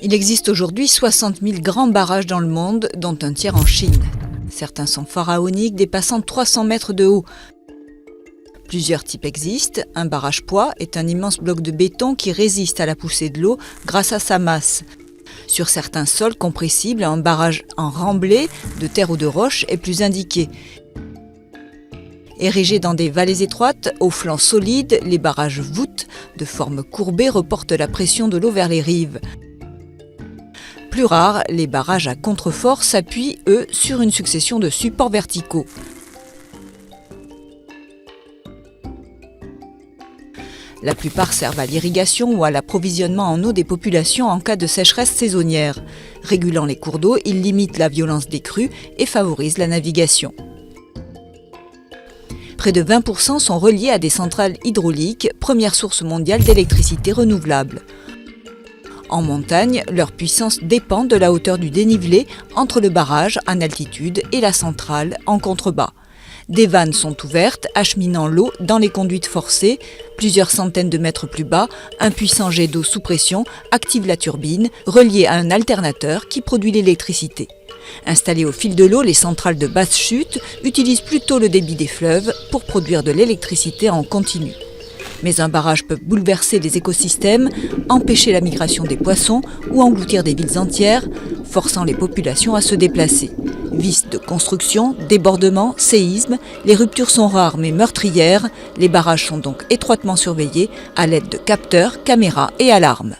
Il existe aujourd'hui 60 000 grands barrages dans le monde, dont un tiers en Chine. Certains sont pharaoniques, dépassant 300 mètres de haut. Plusieurs types existent. Un barrage poids est un immense bloc de béton qui résiste à la poussée de l'eau grâce à sa masse. Sur certains sols compressibles, un barrage en remblai, de terre ou de roche, est plus indiqué. Érigés dans des vallées étroites, aux flancs solides, les barrages voûtes, de forme courbée, reportent la pression de l'eau vers les rives. Plus rares, les barrages à contrefort s'appuient, eux, sur une succession de supports verticaux. La plupart servent à l'irrigation ou à l'approvisionnement en eau des populations en cas de sécheresse saisonnière. Régulant les cours d'eau, ils limitent la violence des crues et favorisent la navigation. Près de 20% sont reliés à des centrales hydrauliques, première source mondiale d'électricité renouvelable. En montagne, leur puissance dépend de la hauteur du dénivelé entre le barrage en altitude et la centrale en contrebas. Des vannes sont ouvertes, acheminant l'eau dans les conduites forcées. Plusieurs centaines de mètres plus bas, un puissant jet d'eau sous pression active la turbine, reliée à un alternateur qui produit l'électricité. Installées au fil de l'eau, les centrales de basse chute utilisent plutôt le débit des fleuves pour produire de l'électricité en continu. Mais un barrage peut bouleverser les écosystèmes, empêcher la migration des poissons ou engloutir des villes entières, forçant les populations à se déplacer. Vices de construction, débordements, séismes, les ruptures sont rares mais meurtrières. Les barrages sont donc étroitement surveillés à l'aide de capteurs, caméras et alarmes.